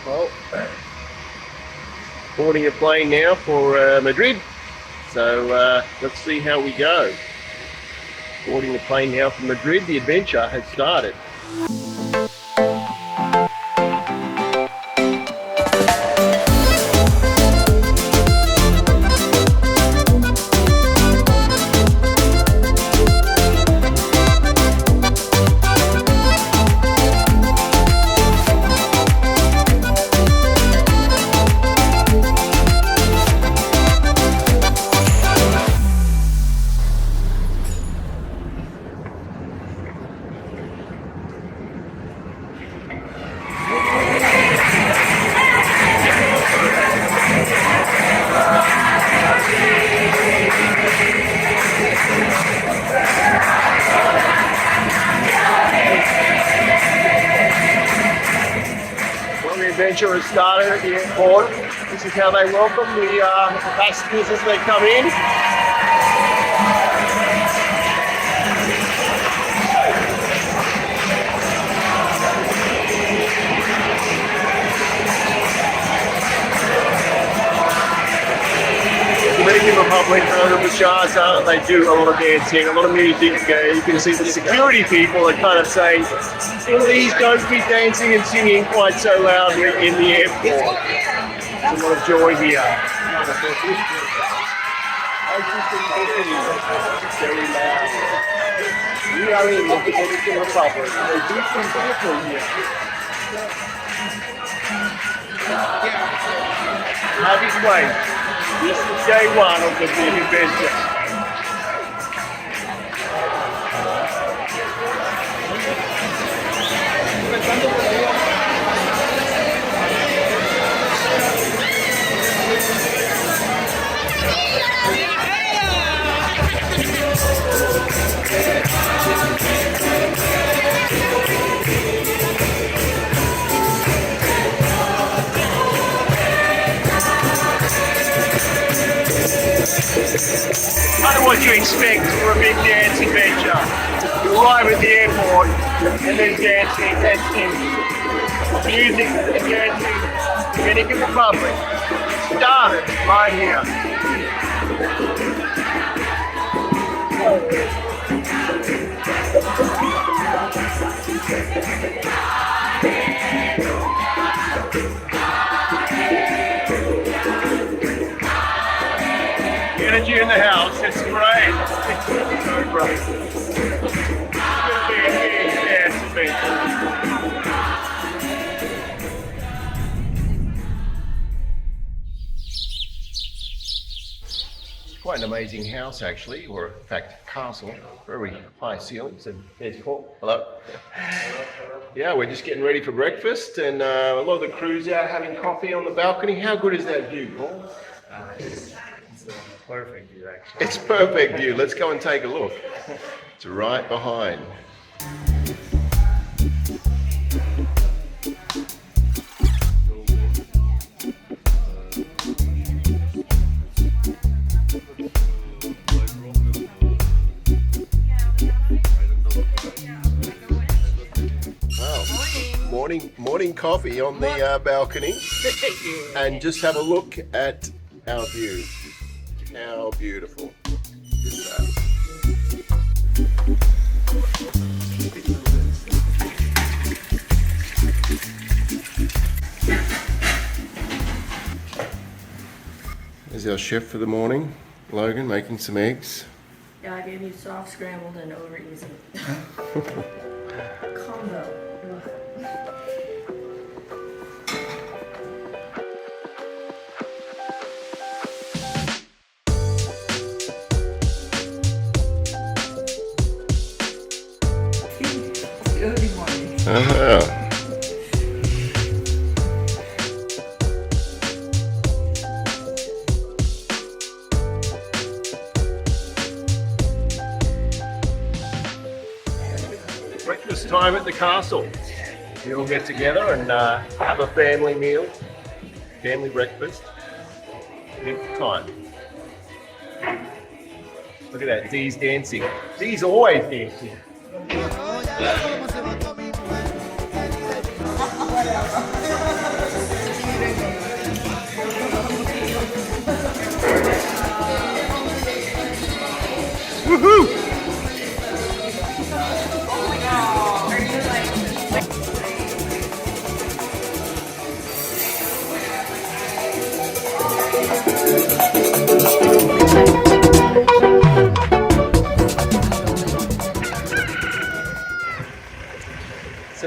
Well, boarding a plane now for Madrid. So let's see how we go. Boarding the plane now for Madrid. The adventure has started. Adventure has started at the airport. This is how they welcome the passengers as they come in. Dominican Republic, Bachata, they do a lot of dancing, a lot of music. You can see the security people are kind of saying, please don't be dancing and singing quite so loudly in the airport. There's a lot of joy here. Very loud. We are in the Dominican Republic. They do some different here. Happy place. This is day one of the big adventure. I know what you expect for a big dance adventure. You arrive at the airport and there's dancing and music and dancing. Dominican Republic started right here. Energy in the house, it's great. It's so great. It's going to be a big dance adventure. Quite an amazing house actually, or in fact castle. Very high ceilings. And there's Paul. Hello. Yeah, we're just getting ready for breakfast and a lot of the crew's out having coffee on the balcony. How good is that view, Paul? It's perfect view, actually. It's perfect view. Let's go and take a look. It's right behind. Morning coffee on the balcony, and just have a look at our view. How beautiful is that? There's our chef for the morning, Logan, making some eggs. Yeah, I gave you soft, scrambled, and over easy. Combo. Early morning. Breakfast time at the castle. We all get together and have a family meal, family breakfast. Good time. Look at that, Dee's dancing. Dee's always dancing.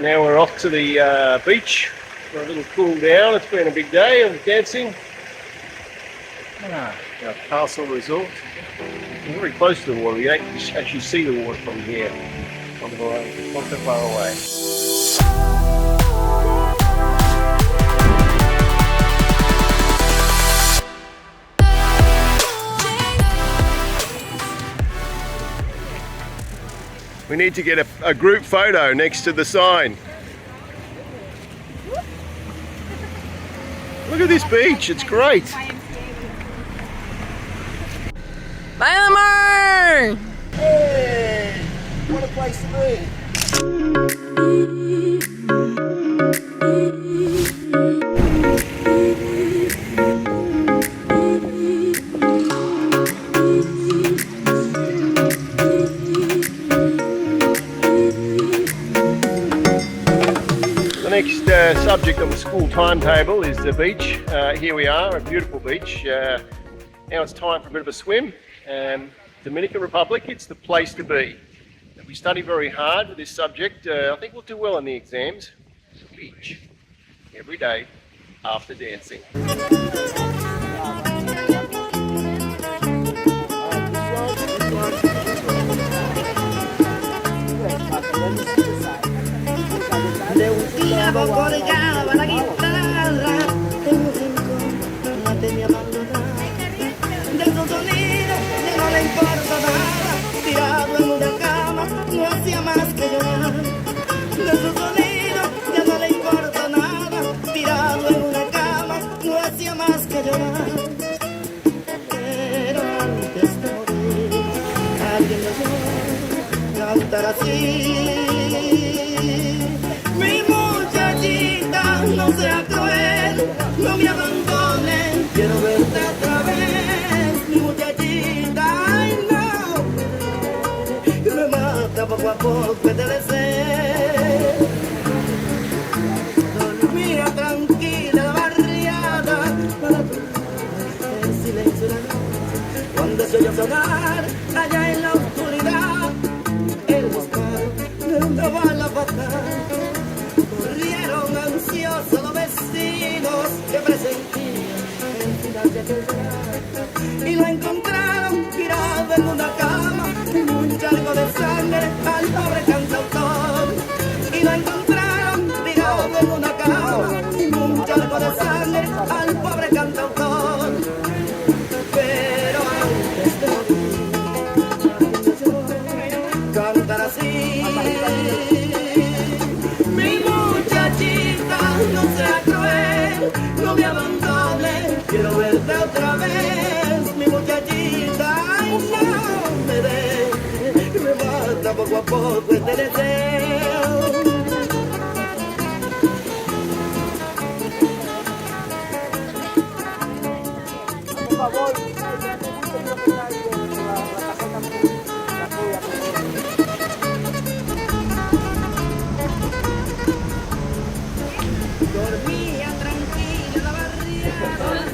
now we're off to the beach for a little cool down. It's been a big day of dancing. Our castle resort. We're very close to the water. You can actually see the water from here. Not so far away. We need to get a group photo next to the sign. Look at this beach, it's great. Bailamar! Hey, what a place to be. The next subject on the school timetable is the beach. Here we are, a beautiful beach. Now it's time for a bit of a swim. Dominican Republic, it's the place to be. We study very hard with this subject. I think we'll do well in the exams. Beach, every day after dancing. De un clavo colgaba la guitarra, en un rincón la tenía abandonada. De su sonido ya no le importa nada, tirado en una cama no hacía más que llorar. De su sonido ya no le importa nada, tirado en una cama no hacía más que llorar. Pero antes de morir alguien me oyó cantar así. Mi muchachita, no sea cruel, no me abandones, quiero verte otra vez. Mi muchachita, ay no, que me mata poco a poco te deseo. Dormía tranquila la barriada, para tu el silencio de la noche. Cuando se oyó sonar, allá en la oscuridad, el disparo de una bala fatal. Corrieron ansiosos los vecinos que presentían el final de aquel día. Y lo encontraron tirado en una cama, en un charco de sangre al pobre cantautor. Y lo encontraron tirado en una cama, en un charco de sangre al pobre cantautor. Pero antes de morir, cantar así. No sea cruel, no me abandones, quiero verte otra vez, mi muchachita, ay no me dejes, que me mata poco a poco este deseo. Por favor, dormía tranquila la barriada.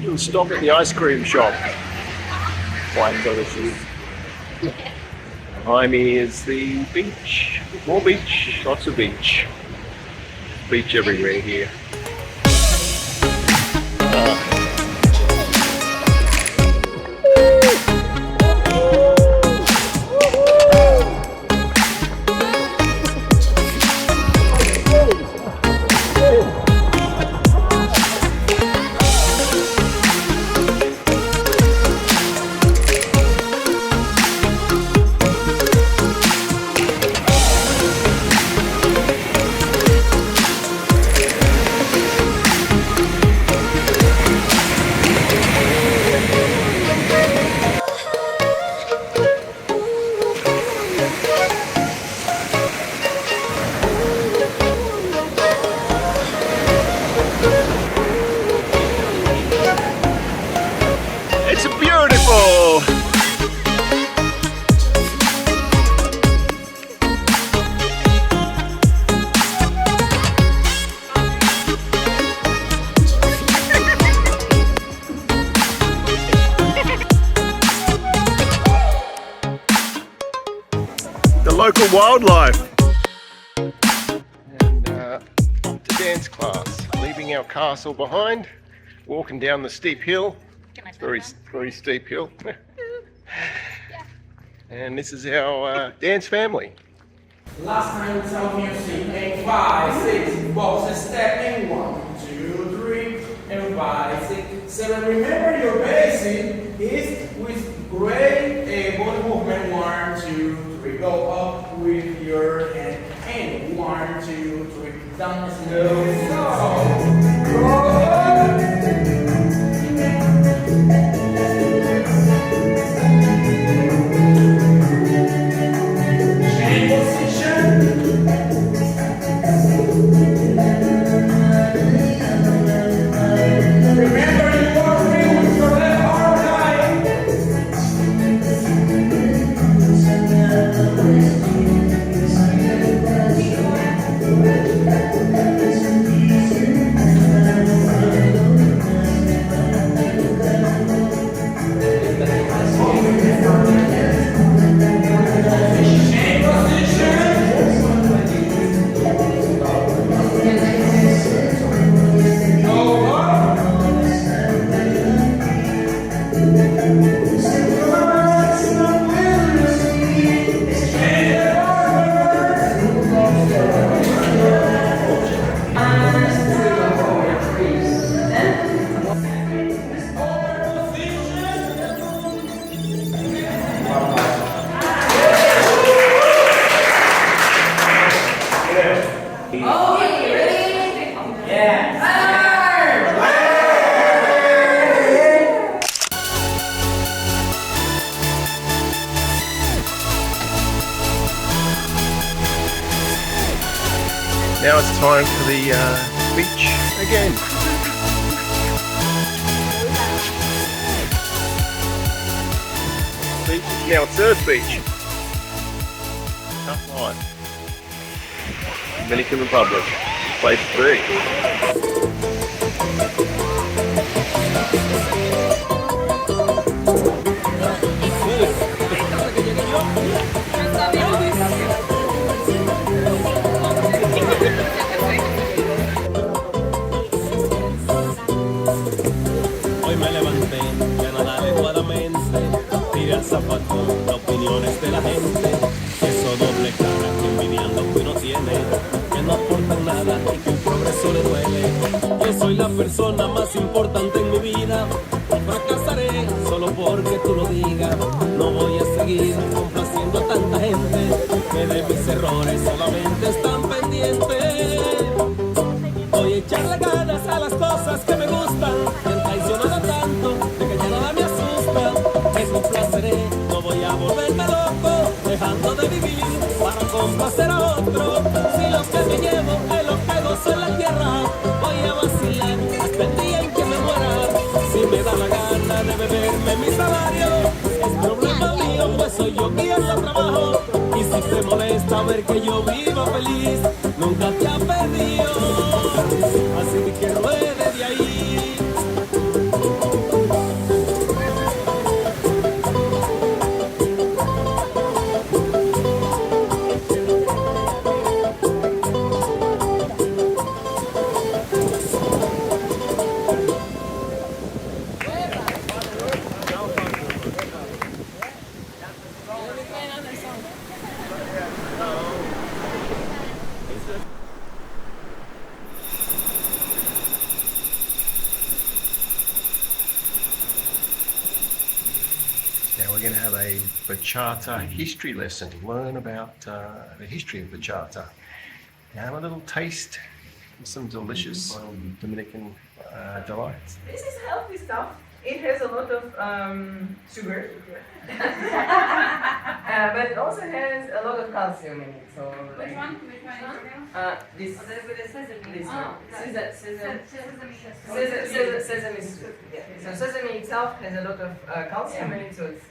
Little stop at the ice cream shop. Quite delicious. Behind me is the beach. More beach, lots of beach. Beach everywhere here. local wildlife. And to dance class, leaving our castle behind, walking down the steep hill. Very steep hill. And this is our dance family. Last time some music and 5, 6 boxes stepping 1, 2, 3 and 5, 6, 7. Remember your basic is with great body movement 1, 2, 3. Go up with your hand and 1, 2, 3. Down slow. Go. Now it's time for the beach again. Beach is now a surf beach. Tough life. Dominican Republic, place to be. Hoy me levanté, ya nada adecuadamente, tiré al zapato, las opiniones de la gente, eso doble cara que envidiando que uno tiene, que no aportan nada y que el progreso le duele. Yo soy la persona más importante en mi vida, fracasaré solo porque tú lo digas, no voy a seguir complaciendo a tanta gente, que de mis errores solamente están pendientes. Voy a echarle ganas a las cosas que me gustan, me han traicionado tanto de que ya nada me asusta. Me complaceré, no voy a volverme loco, dejando de vivir para complacer a otro. Si lo que me llevo es lo que gozo en la tierra, voy a vacilar hasta el día en que me muera. Si me da la gana de beberme mi salario, es problema mío, pues soy yo quien lo trabajo. Y si te molesta ver que yo vivo feliz, nunca te ha perdido. Así que ruede de ahí. Now we're going to have a bachata history lesson to learn about the history of bachata. Now a little taste of some delicious Dominican delights. This is healthy stuff. It has a lot of sugar, but it also has a lot of calcium in it. So Which one? Which one? this With the sesame. this Oh, one. Sesame seed. Yeah. So sesame itself has a lot of calcium in it. So it's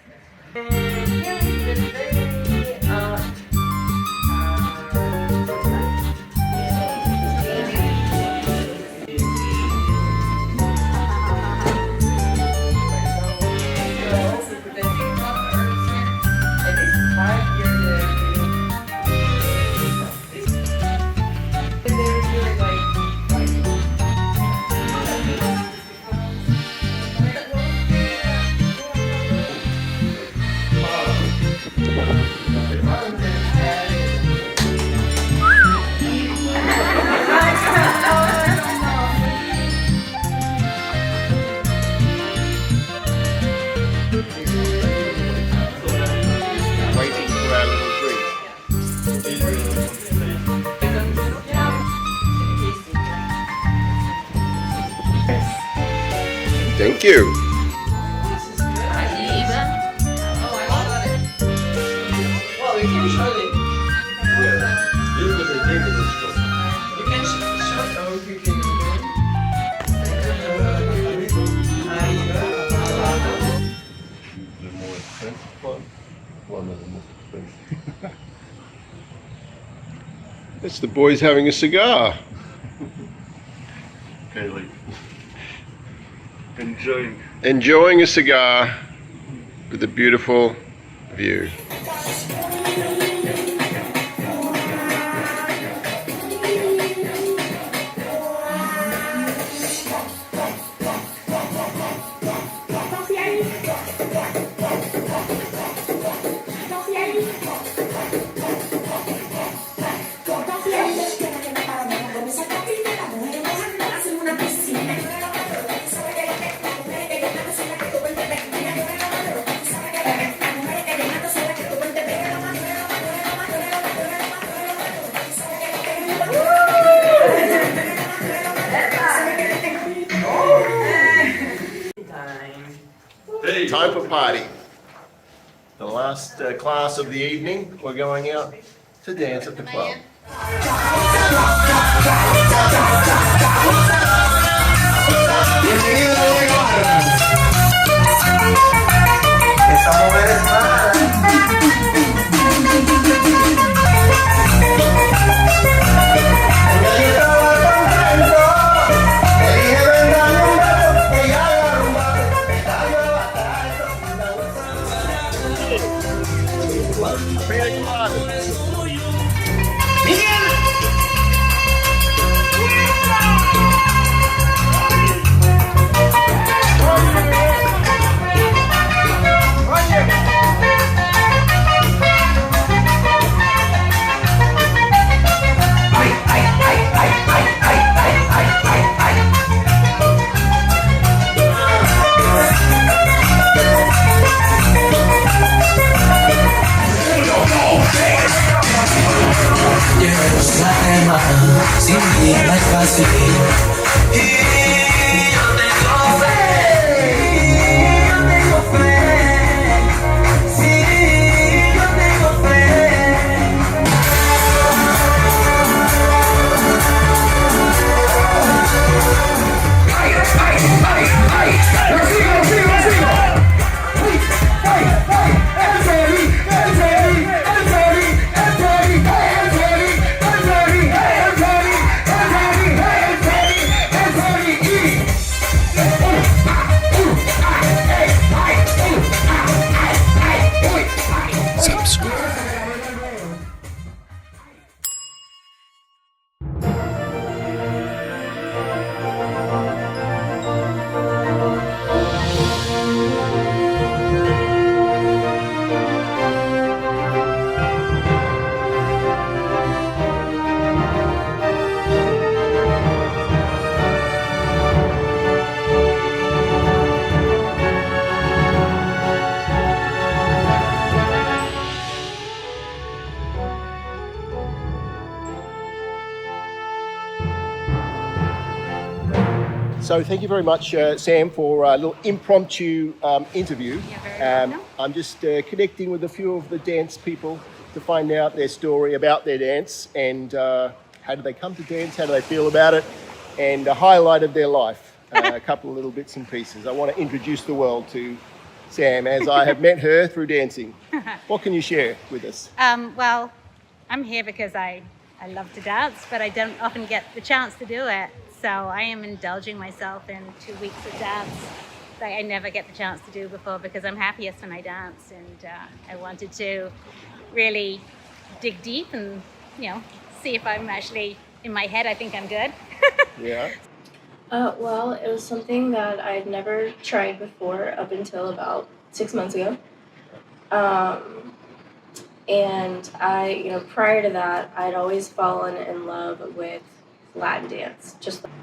Thank you. Well, you can show it. You can show or you can It's the boys having a cigar. Really enjoying. Enjoying a cigar with a beautiful view. Time for party. The last class of the evening, we're going out to dance at the club. Sin ti no es fácil. Y yo tengo fe, yo tengo fe. Sí, yo tengo fe. ¡Ay, ay, ay, ay! ¡Lo sigo, lo sigo, lo sigo! ¡Ay, ay, ay! ¡El Feli, el Feli, el Feli, el Feli, el Feli, el Feli, el Feli! So thank you very much, Sam, for a little impromptu interview. I'm just connecting with a few of the dance people to find out their story about their dance and how do they come to dance, how do they feel about it, and a highlight of their life, a couple of little bits and pieces. I want to introduce the world to Sam as I have met her through dancing. What can you share with us? Well, I'm here because I love to dance, but I don't often get the chance to do it. So I am indulging myself in 2 weeks of dance that I never get the chance to do before because I'm happiest when I dance. And I wanted to really dig deep and, see if I'm actually, in my head, I think I'm good. Yeah. Well, it was something that I'd never tried before up until about 6 months ago. And prior to that, I'd always fallen in love with Latin dance.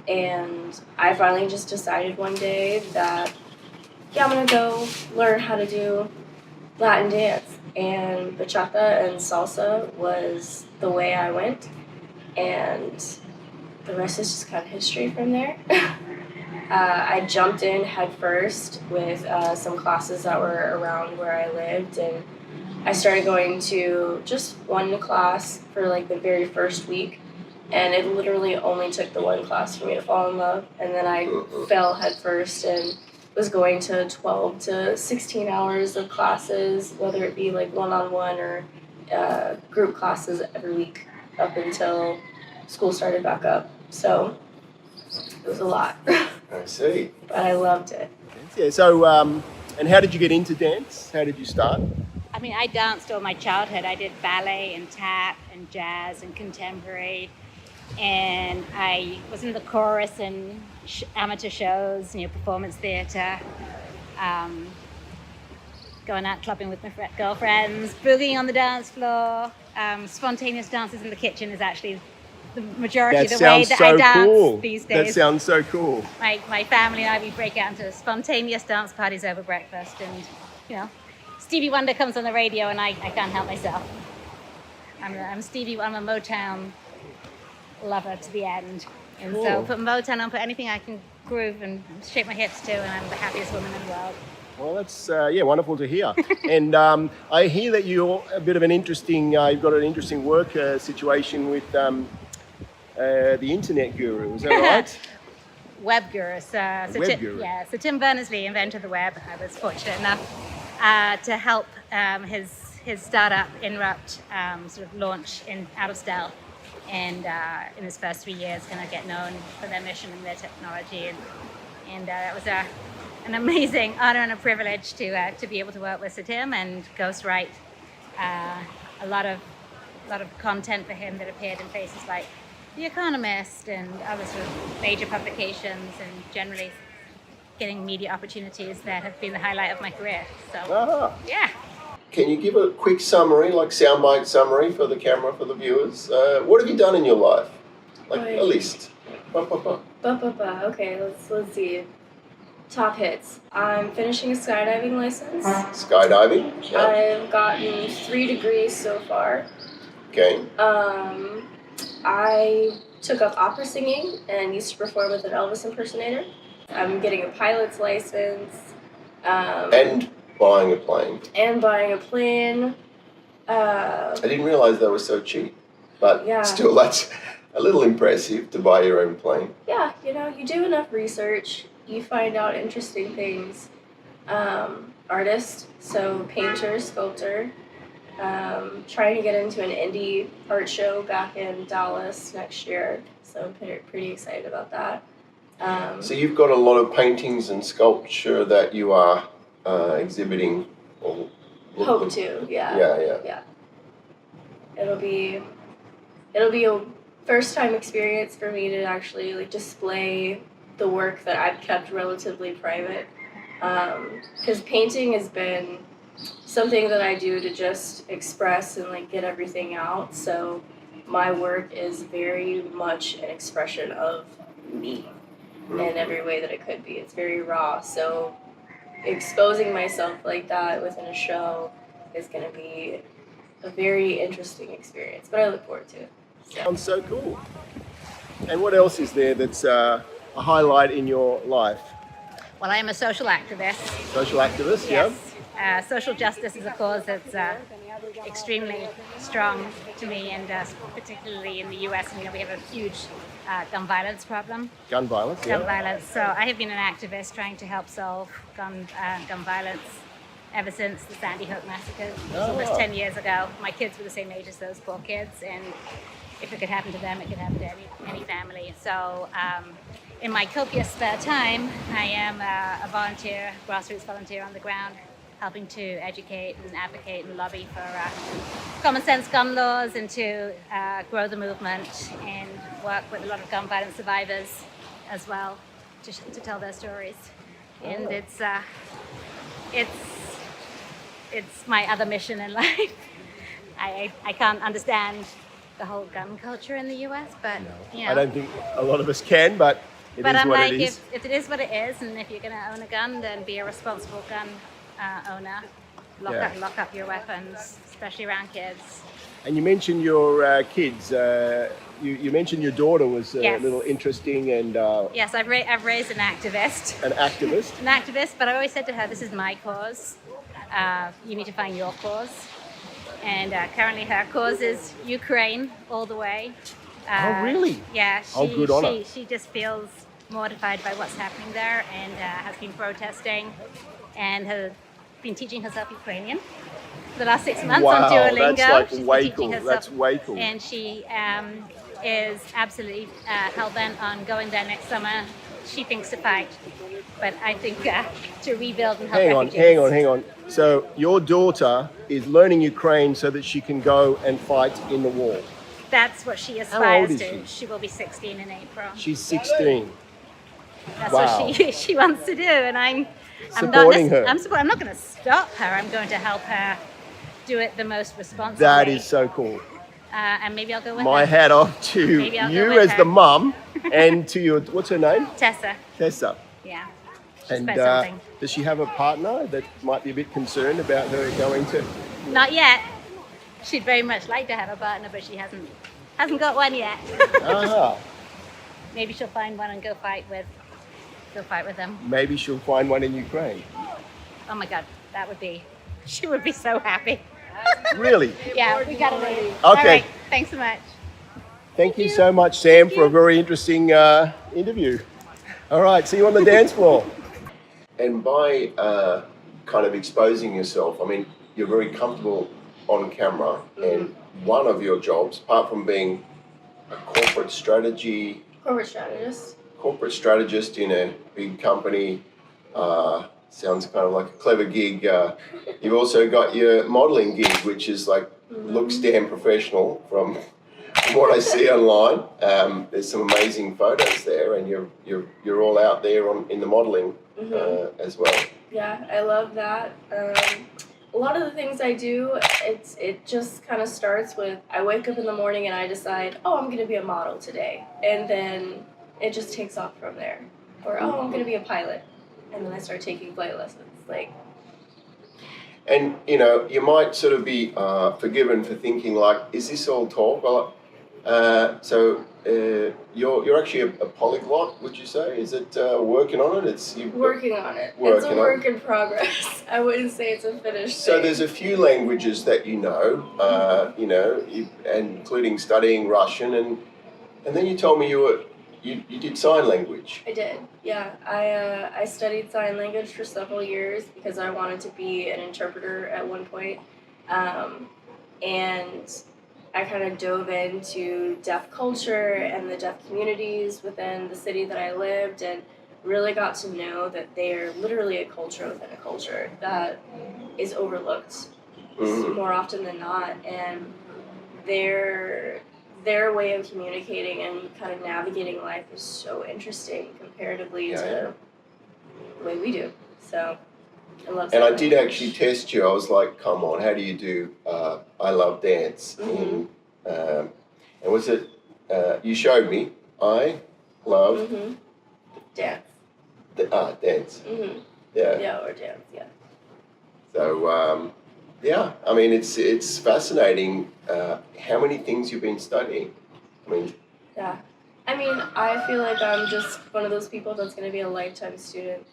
And I finally just decided one day that, I'm gonna go learn how to do Latin dance. And bachata and salsa was the way I went. And the rest is just kind of history from there. I jumped in head first with some classes that were around where I lived, and I started going to just one class for like the very first week, and it literally only took the one class for me to fall in love, and then I fell head first and was going to 12 to 16 hours of classes, whether it be like one-on-one or group classes every week up until school started back up. So it was a lot. I see. But I loved it. Yeah, so, and how did you get into dance? How did you start? I mean, I danced all my childhood. I did ballet and tap and jazz and contemporary. And I was in the chorus and amateur shows, performance theatre, going out clubbing with my girlfriends, boogieing on the dance floor. Spontaneous dances in the kitchen is actually the majority of the way that I dance these days. That sounds so cool. My family and I, we break out into spontaneous dance parties over breakfast, and Stevie Wonder comes on the radio and I can't help myself. I'm a Motown lover to the end, and so put Motown on, put anything I can groove and shake my hips to, and I'm the happiest woman in the world. Well, that's wonderful to hear. And I hear that you're a bit of an interesting. You've got an interesting work situation with the internet guru. Is that right? Web guru. Web guru. Yeah. So Tim Berners-Lee invented the web. I was fortunate enough to help his startup Inrupt sort of launch out of stealth. And in his first 3 years, kind of get known for their mission and their technology, and that was an amazing honor and a privilege to be able to work with Sir Tim and ghostwrite a lot of content for him that appeared in places like The Economist and other sort of major publications, and generally getting media opportunities that have been the highlight of my career. So yeah. Can you give a quick summary, like soundbite summary for the camera, for the viewers? What have you done in your life? Like a list. Okay, let's see. Top hits. I'm finishing a skydiving license. Skydiving? Yeah. I've gotten 3 degrees so far. Okay. I took up opera singing and used to perform with an Elvis impersonator. I'm getting a pilot's license. And buying a plane. I didn't realise they were so cheap, but still, that's a little impressive to buy your own plane. Yeah, you do enough research, you find out interesting things. Artist, so painter, sculptor. Trying to get into an indie art show back in Dallas next year, so I'm pretty excited about that. So you've got a lot of paintings and sculpture that you are exhibiting. Hope to, yeah. Yeah. It'll be a first time experience for me to actually display the work that I've kept relatively private. Because painting has been something that I do to just express and get everything out. So my work is very much an expression of me in every way that it could be. It's very raw. So exposing myself like that within a show is going to be a very interesting experience, but I look forward to it. Sounds so cool. And what else is there that's a highlight in your life? Well, I am a social activist. Social activist, yes. Social justice is a cause that's extremely strong to me, and particularly in the US. We have a huge gun violence problem. Gun violence. So I have been an activist trying to help solve gun violence ever since the Sandy Hook massacre. It was almost 10 years ago. My kids were the same age as those poor kids, and if it could happen to them, it could happen to any family. So in my copious spare time, I am a volunteer, grassroots volunteer on the ground, helping to educate and advocate and lobby for common sense gun laws, and to grow the movement and work with a lot of gun violence survivors as well to tell their stories. And it's my other mission in life. I can't understand the whole gun culture in the US, but I don't think a lot of us can, but it is I'm what like, it is. if it is what it is, and if you're going to own a gun, then be a responsible gun owner. Lock up your weapons, especially around kids. And you mentioned your kids. You mentioned your daughter was a Yes. little interesting and Yes, I've raised an activist. an activist. An activist, but I always said to her, this is my cause. You need to find your cause. And currently her cause is Ukraine all the way. Oh, really? Yeah, Oh, good on her. she just feels mortified by what's happening there and has been protesting and has been teaching herself Ukrainian for the last 6 months on Wow, Duolingo. that's like She's been way teaching cool. herself, That's way cool. and she is absolutely hell-bent on going there next summer. She thinks to fight, but I think to rebuild and help refugees. Hang on. So your daughter is learning Ukraine so that she can go and fight in the war. That's what she old aspires is to. she? She will be 16 in April. She's 16. That's Wow. what she wants to do, and I'm Supporting her. I'm not going to stop her. I'm going to help her do it the most responsibly. That is so cool. And maybe I'll go with My her. hat off to Maybe I'll go you with as her. the mum and to your, what's her name? Tessa. Tessa. Yeah. She's And about something. does she have a partner that might be a bit concerned about her going to? Not yet. She'd very much like to have a partner, but she hasn't got one yet. Ah, Maybe she'll find one and go fight with them. maybe she'll find one in Ukraine. Oh my God, she would be so happy. Really? Yeah, we got it. Okay. All right, thanks so much. Thank you so much, Sam, for a very interesting interview. All right, see you on the dance floor. And by kind of exposing yourself, I mean, you're very comfortable on camera, and one of your jobs, apart from being a corporate strategist in a big company, sounds kind of like a clever gig. You've also got your modeling gig, which is like, looks damn professional from what I see online. There's some amazing photos there, and you're all out there in the modeling as well. Yeah, I love that. A lot of the things I do, it just kind of starts with, I wake up in the morning and I decide, oh, I'm going to be a model today. And then it just takes off from there. Or, oh, I'm going to be a pilot. And then I start taking flight lessons. And, you might sort of be forgiven for thinking like, is this all talk? Well, you're actually a polyglot, would you say? Is it working on it? Working on it. It's a Working on work in progress. I wouldn't say it's a finished So thing. there's a few languages that including studying Russian, and then you told me you did sign language. I did, yeah. I studied sign language for several years because I wanted to be an interpreter at one point. And I kind of dove into deaf culture and the deaf communities within the city that I lived, and really got to know that they are literally a culture within a culture that is overlooked more often than not. And their way of communicating and kind of navigating life is so interesting comparatively to the way we do. So I love And I sign did language. actually test you. I was like, come on, how do you do I Love Dance? And was it, you showed me, I love Dance. dance. Yeah, or dance, yeah. So, I mean, it's fascinating how many things you've been studying. Yeah. I mean, I feel like I'm just one of those people that's going to be a lifetime student.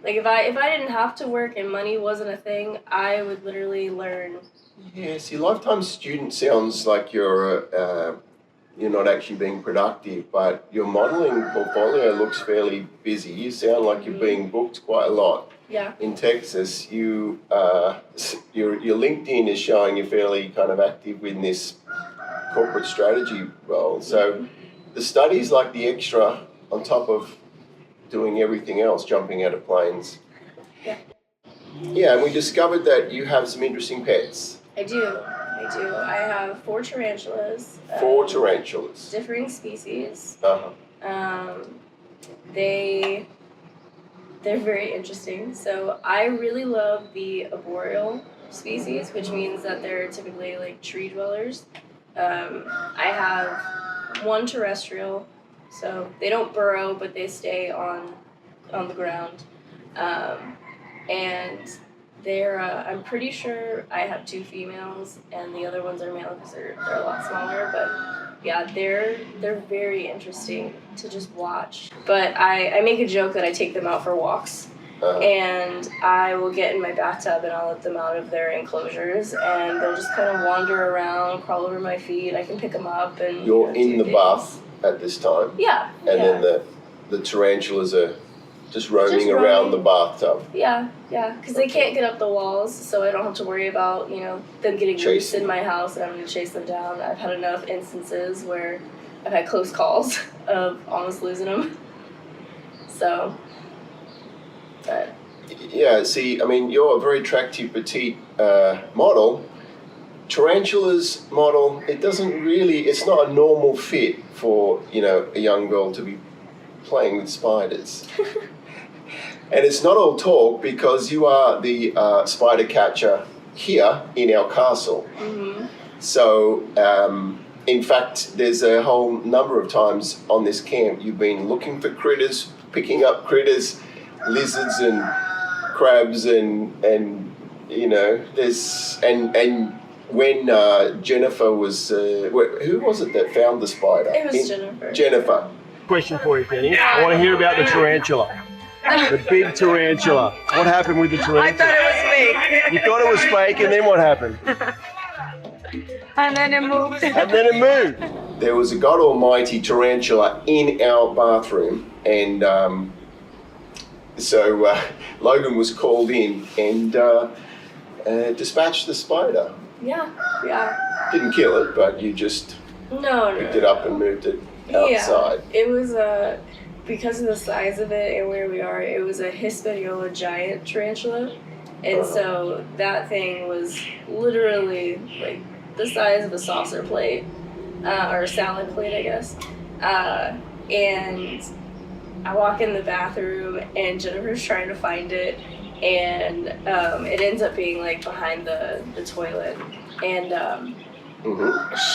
Like, if I didn't have to work and money wasn't a thing, I would literally learn. Yeah, see, lifetime student sounds like you're not actually being productive, but your modelling portfolio looks fairly busy. You sound like you're being booked quite a lot. Yeah. In Texas, your LinkedIn is showing you're fairly kind of active in this corporate strategy role. So the study's like the extra on top of doing everything else, jumping out of planes. Yeah. Yeah, and we discovered that you have some interesting pets. I do. I have 4 tarantulas. 4 tarantulas. Differing species. Uh-huh. They're very interesting. So I really love the arboreal species, which means that they're typically like tree dwellers. I have 1 terrestrial, so they don't burrow, but they stay on the ground. And I'm pretty sure I have 2 females, and the other ones are male because they're a lot smaller. But yeah, they're very interesting to just watch. But I make a joke that I take them out for walks, and I will get in my bathtub and I'll let them out of their enclosures, and they'll just kind of wander around, crawl over my feet. I can pick them up and. You're in the bath at this time. Yeah. And then the tarantulas are just roaming around the bathtub. Yeah, because they can't get up the walls, so I don't have to worry about, them getting loose in my house and I'm going to chase them down. I've had enough instances where I've had close calls of almost losing them. So, but. Yeah, see, I mean, you're a very attractive petite model. Tarantulas model, it's not a normal fit for, a young girl to be playing with spiders. And it's not all talk because you are the spider catcher here in our castle. Mm-hmm. So, in fact, there's a whole number of times on this camp you've been looking for critters, picking up critters, lizards and crabs and there's and when Jennifer was who was it that found the spider? It was Jennifer. Jennifer. Question for you, Penny. I want to hear about the tarantula. The big tarantula. What happened with the tarantula? I thought it was fake. You thought it was fake, and then what happened? And then it moved. And then it moved. There was a God Almighty tarantula in our bathroom, and so Logan was called in and dispatched the spider. Yeah. Didn't kill it, but you just No. picked it up and moved it outside. Yeah, it was because of the size of it and where we are, it was a Hispaniola giant tarantula. And so that thing was literally like the size of a saucer plate, or a salad plate, I guess. And I walk in the bathroom and Jennifer's trying to find it, and it ends up being like behind the toilet. And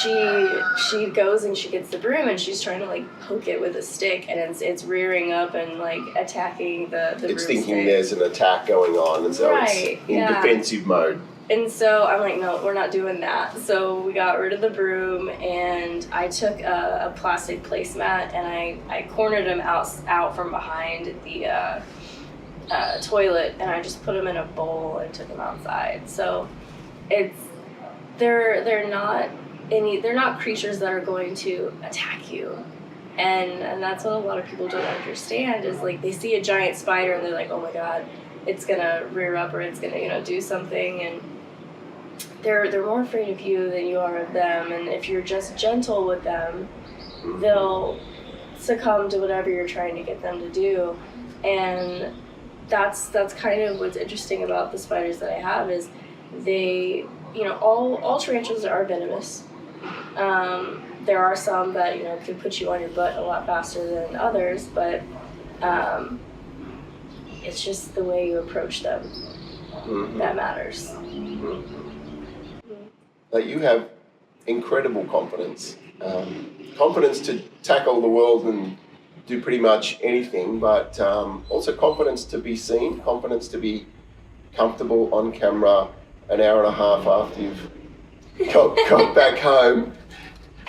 she goes and she gets the broom and she's trying to like poke it with a stick, and it's rearing up and like attacking the It's broomstick. thinking there's an attack going on, and so it's in defensive mode. And so I'm like, no, we're not doing that. So we got rid of the broom, and I took a plastic placemat and I cornered him out from behind the toilet, and I just put him in a bowl and took him outside. So they're not creatures that are going to attack you. And that's what a lot of people don't understand is like they see a giant spider and they're like, oh my god, it's gonna rear up or it's gonna do something, and they're more afraid of you than you are of them. And if you're just gentle with them, they'll succumb to whatever you're trying to get them to do. And that's kind of what's interesting about the spiders that I have is they, all tarantulas are venomous. There are some that can put you on your butt a lot faster than others, but it's just the way you approach them that matters. You have incredible confidence. Confidence to tackle the world and do pretty much anything, but also confidence to be seen, confidence to be comfortable on camera an hour and a half after you've got back home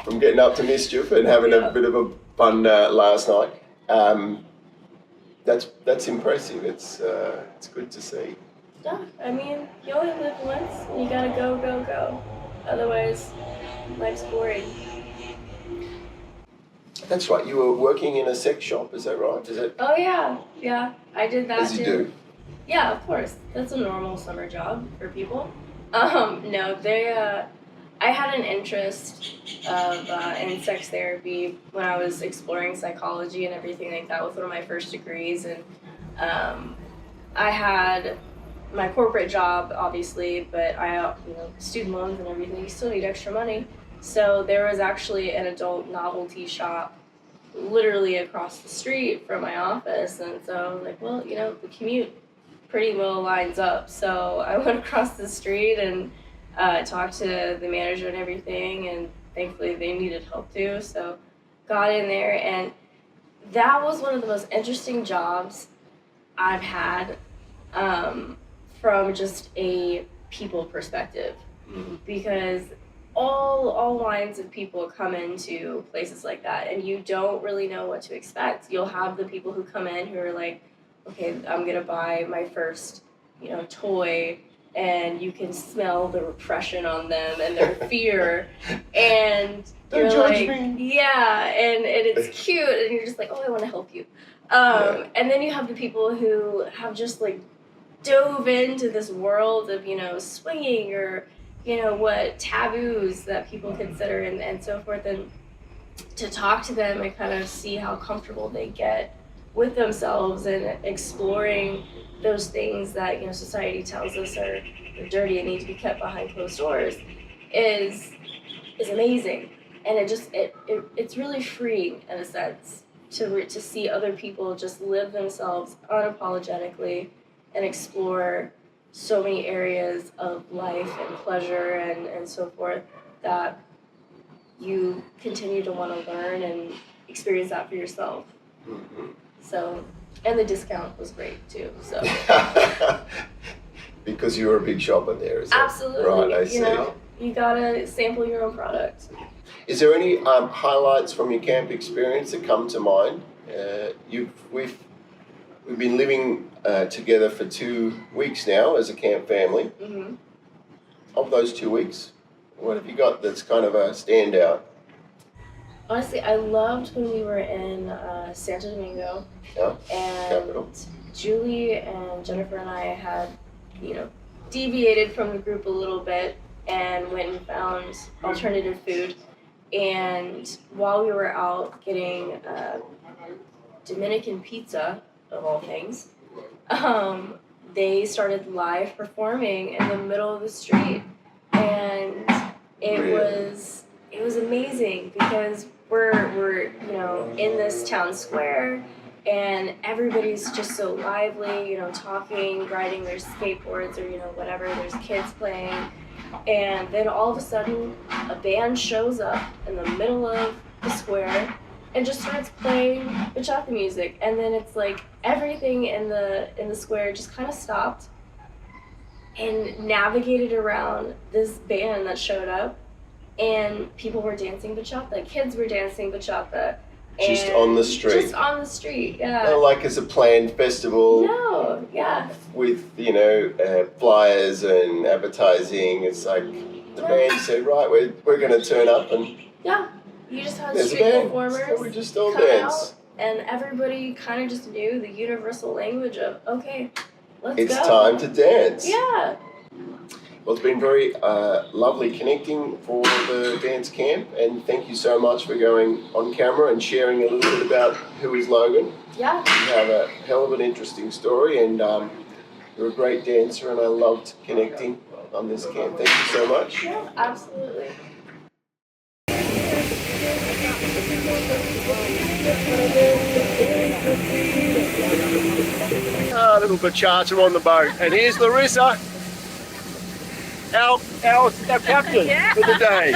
from getting up to mischief and having a bit of a fun last night. That's impressive. It's good to see. Yeah, I mean, you only live once, and you gotta go. Otherwise, life's boring. That's right. You were working in a sex shop, is that right? Is it? Oh yeah, I did that As you too. do. Yeah, of course. That's a normal summer job for people. No, I had an interest in sex therapy when I was exploring psychology and everything like that with one of my first degrees, and I had my corporate job, obviously, but I, student loans and everything, you still need extra money. So there was actually an adult novelty shop literally across the street from my office, and so I was like, well, the commute pretty well lines up. So I went across the street and talked to the manager and everything, and thankfully they needed help too, so got in there, and that was one of the most interesting jobs I've had from just a people perspective, because all lines of people come into places like that, and you don't really know what to expect. You'll have the people who come in who are like, okay, I'm gonna buy my first, toy, and you can smell the repression on them and their fear, and Don't you're judge like, me. yeah, and it's cute, and you're just like, oh, I want to help you. And then you have the people who have just like dove into this world of swinging, or what taboos that people consider, and so forth, and to talk to them and kind of see how comfortable they get with themselves and exploring those things that society tells us are dirty and need to be kept behind closed doors is amazing. And it's really freeing in a sense to see other people just live themselves unapologetically and explore so many areas of life and pleasure and so forth, that you continue to want to learn and experience that for yourself. So, and the discount was great too. So Because you were a big shopper there, is it? absolutely, Right, I see. You gotta sample your own product. Is there any highlights from your camp experience that come to mind? We've been living together for 2 weeks now as a camp family. Mm-hmm. Of those 2 weeks, what have you got that's kind of a standout? Honestly, I loved when we were in Santo Domingo, Yeah, and capital. Julie and Jennifer and I had, deviated from the group a little bit and went and found alternative food. And while we were out getting Dominican pizza, of all things, they started live performing in the middle of the street, and it was amazing because we're in this town square, and everybody's just so lively, talking, riding their skateboards, or whatever. There's kids playing, and then all of a sudden a band shows up in the middle of the square and just starts playing bachata music, and then it's like everything in the square just kind of stopped and navigated around this band that showed up, and people were dancing bachata, kids were dancing bachata. Just on the street? Just on the street, yeah. Not like it's a planned festival. No, yeah. With, flyers and advertising. It's like the band said, right, we're going to turn up and Yeah, you just had there's a street band. performers So we just all come dance. out, and everybody kind of just knew the universal language of, okay, let's It's go. time to dance. Yeah. Well, it's been very lovely connecting for the dance camp, and thank you so much for going on camera and sharing a little bit about who is Logan. Yeah. You have a hell of an interesting story, and you're a great dancer, and I loved connecting on this camp. Thank you so much. Yeah, absolutely. Little bachata on the boat. And here's Larissa, our captain for the day.